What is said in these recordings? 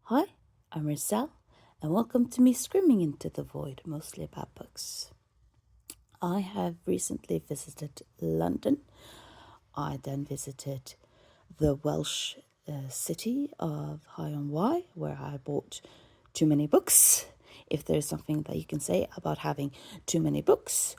Hi, I'm Marcel, and welcome to me screaming into the void, mostly about books. I have recently visited London. I then visited the Welsh city of High-on-Wye, where I bought too many books, if there's something that you can say about having too many books.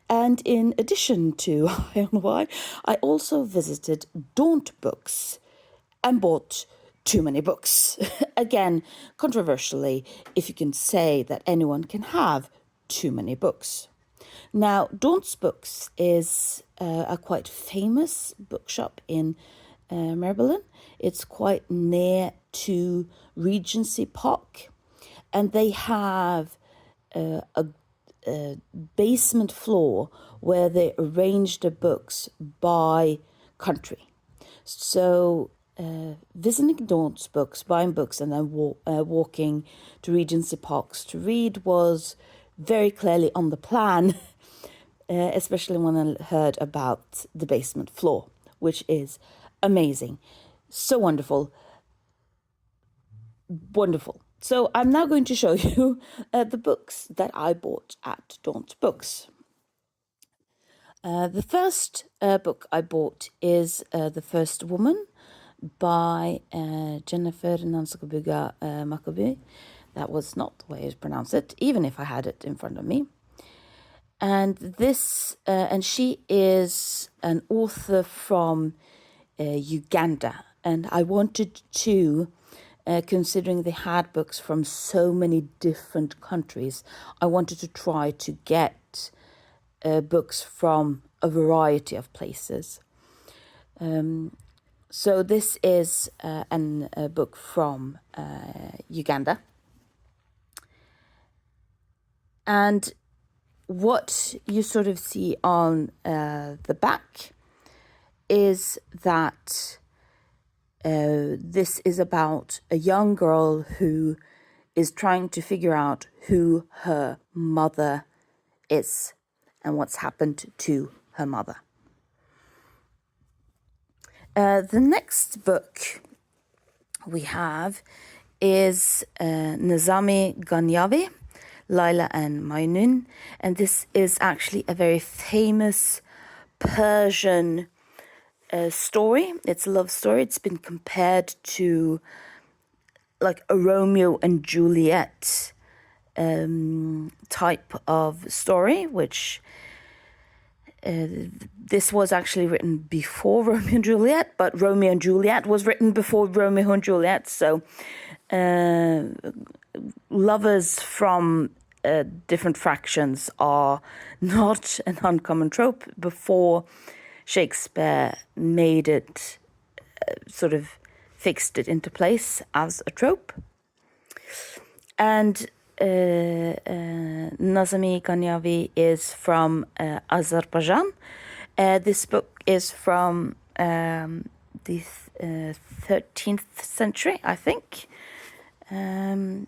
And in addition to High-on-Wye, I also visited Daunt Books and bought too many books. Again, controversially, if you can say that anyone can have too many books. Now, Daunt's Books is a quite famous bookshop in Maryland. It's quite near to Regency Park, and they have a basement floor where they arrange the books by country. So visiting Daunt's Books, buying books, and then walking to Regency Parks to read was very clearly on the plan, especially when I heard about the basement floor, which is amazing. So wonderful. Wonderful. So I'm now going to show you the books that I bought at Daunt Books. The first book I bought is The First Woman by Jennifer Nanskabuga Maccabi. That was not the way I pronounce it, even if I had it in front of me. And she is an author from Uganda. And I wanted to, considering they had books from so many different countries, I wanted to try to get books from a variety of places. So this is a book from Uganda. And what you sort of see on the back is that this is about a young girl who is trying to figure out who her mother is and what's happened to her mother. The next book we have is Nizami Ganyavi, Laila and Mainun, and this is actually a very famous Persian story. It's a love story. It's been compared to like a Romeo and Juliet type of story, which this was actually written before Romeo and Juliet, but Romeo and Juliet was written before Romeo and Juliet. So lovers from different fractions are not an uncommon trope. Before Shakespeare made it, sort of fixed it into place as a trope. And Nazami Ganyavi is from Azerbaijan. This book is from the 13th century, I think. The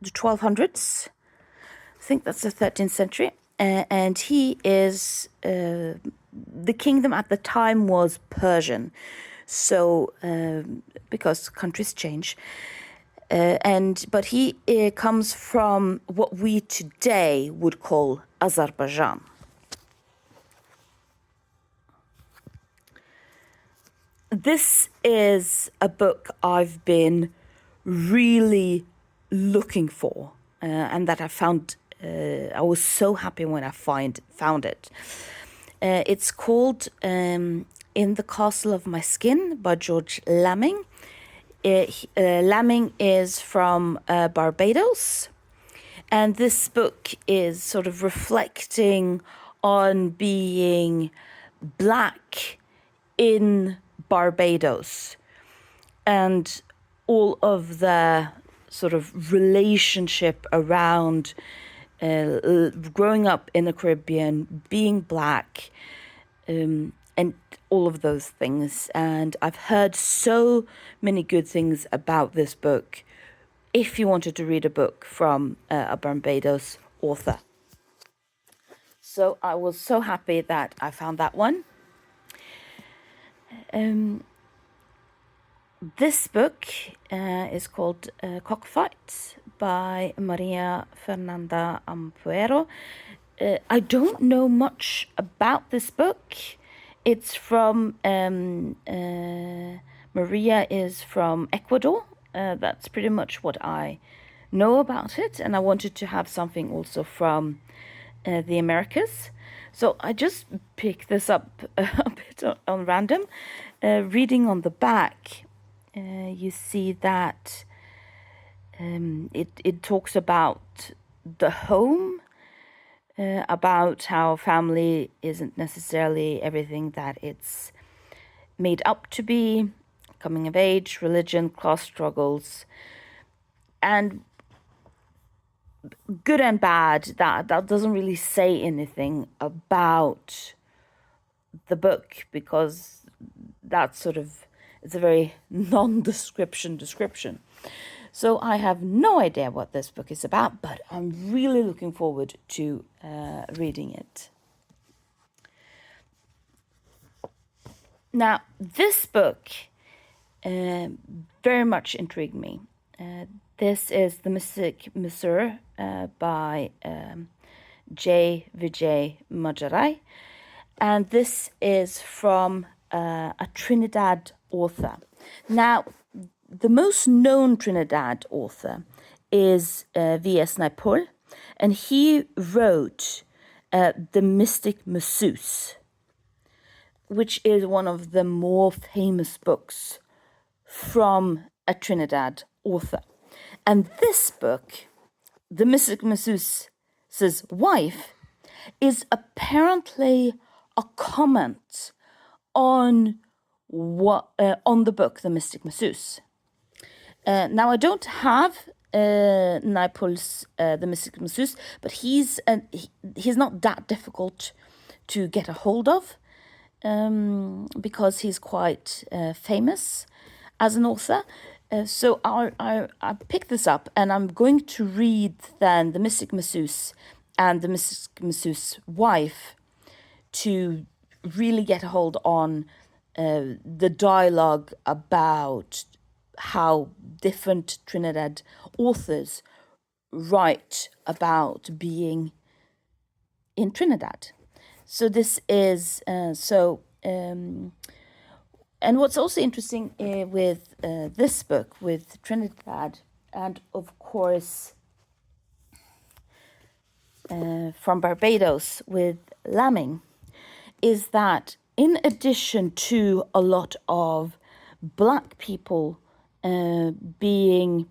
1200s. I think that's the 13th century. And he is, the kingdom at the time was Persian. So, because countries change. But he comes from what we today would call Azerbaijan. This is a book I've been really looking for, and that I found. I was so happy when I found it. It's called "In the Castle of My Skin" by George Lamming. Lamming is from Barbados, and this book is sort of reflecting on being Black in Barbados and all of the sort of relationship around growing up in the Caribbean, being Black, and all of those things. And I've heard so many good things about this book if you wanted to read a book from a Barbados author. So I was so happy that I found that one. This book is called Cockfight by Maria Fernanda Ampuero. I don't know much about this book. It's from Maria is from Ecuador. That's pretty much what I know about it, and I wanted to have something also from the Americas. So I just picked this up a bit on random. Reading on the back, you see that it talks about the home, about how family isn't necessarily everything that it's made up to be, coming of age, religion, class struggles, and good and bad. That doesn't really say anything about the book, because that's sort of, it's a very non-description. So I have no idea what this book is about, but I'm really looking forward to reading it. Now, this book very much intrigued me. This is The Mystic Missouri by J. Vijay Majarai, and this is from a Trinidad author. Now, the most known Trinidad author is V.S. Naipaul, and he wrote The Mystic Masseuse, which is one of the more famous books from a Trinidad author. And this book, The Mystic Masseuse's Wife, is apparently a comment on the book The Mystic Masseuse. Now, I don't have Naipaul's The Mystic Masseuse, but he's not that difficult to get a hold of, because he's quite famous as an author. So I picked this up, and I'm going to read then The Mystic Masseuse and The Mystic Masseuse's Wife to really get a hold on the dialogue about how different Trinidad authors write about being in Trinidad. So this is and what's also interesting with this book, with Trinidad, and of course from Barbados with lambing, is that in addition to a lot of Black people being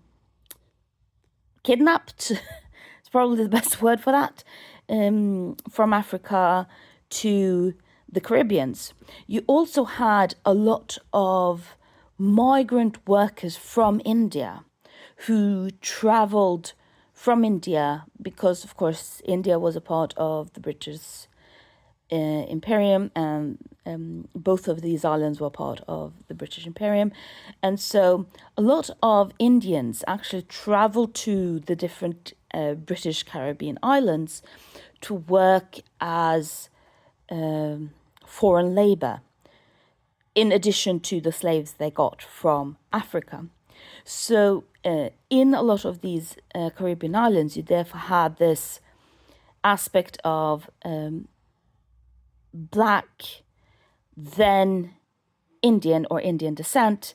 kidnapped, it's probably the best word for that, from Africa to the Caribbeans, you also had a lot of migrant workers from India who traveled from India, because of course India was a part of the British Imperium, and both of these islands were part of the British Imperium. And so a lot of Indians actually traveled to the different British Caribbean islands to work as foreign labor, in addition to the slaves they got from Africa. So in a lot of these Caribbean islands, you therefore had this aspect of Black, then Indian or Indian descent,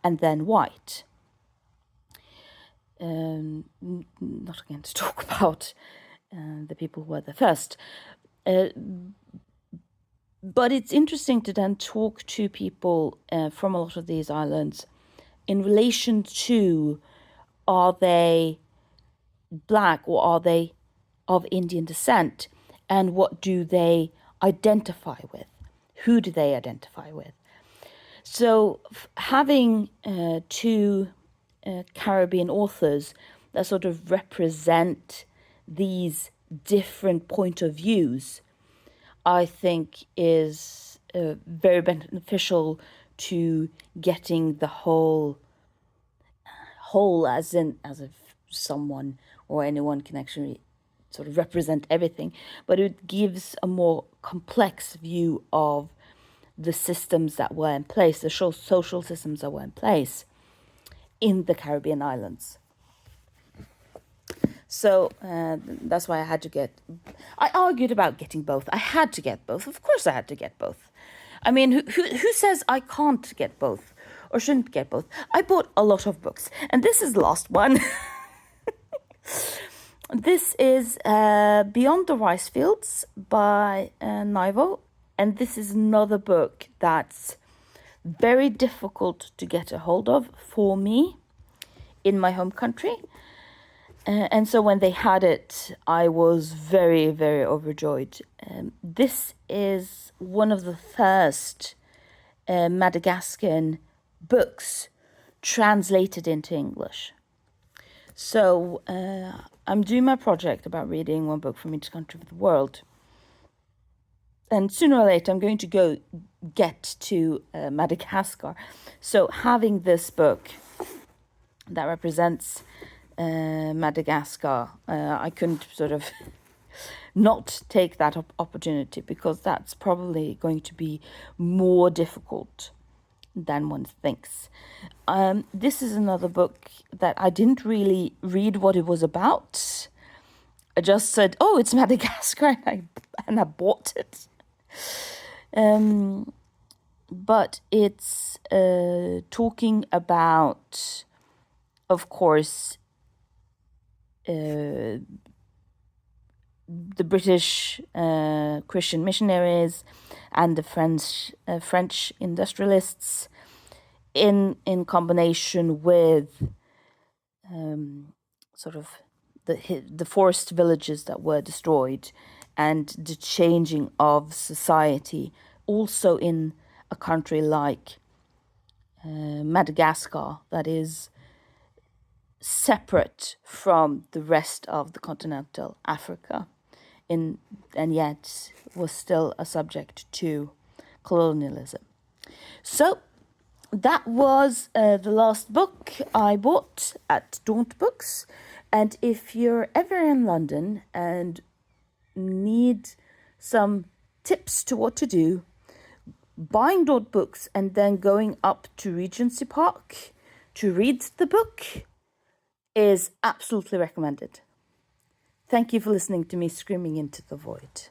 and then white. Not again to talk about the people who were there first. But it's interesting to then talk to people from a lot of these islands in relation to, are they Black or are they of Indian descent, and what do they identify with? Who do they identify with? So having two Caribbean authors that sort of represent these different point of views, I think is very beneficial to getting the whole as if someone or anyone can actually sort of represent everything, but it gives a more complex view of the systems that were in place, the social systems that were in place in the Caribbean islands. So that's why I argued about getting both. I had to get both. Of course I had to get both. I mean, who says I can't get both or shouldn't get both? I bought a lot of books, and this is the last one. This is Beyond the Rice Fields by Naivo, and this is another book that's very difficult to get a hold of for me in my home country. And so when they had it, I was very, very overjoyed. This is one of the first Madagascan books translated into English. So I'm doing my project about reading one book from each country of the world. And sooner or later, I'm going to get to Madagascar. So having this book that represents Madagascar, I couldn't sort of not take that opportunity, because that's probably going to be more difficult than one thinks. This is another book that I didn't really read what it was about. I just said, oh, it's Madagascar, and I bought it. But it's talking about, of course, the British Christian missionaries and the French industrialists in combination with sort of the forest villages that were destroyed, and the changing of society also in a country like Madagascar, that is separate from the rest of the continental Africa, and yet was still a subject to colonialism. So that was the last book I bought at Daunt Books. And if you're ever in London and need some tips to what to do, buying Daunt Books and then going up to Regency Park to read the book is absolutely recommended. Thank you for listening to me screaming into the void.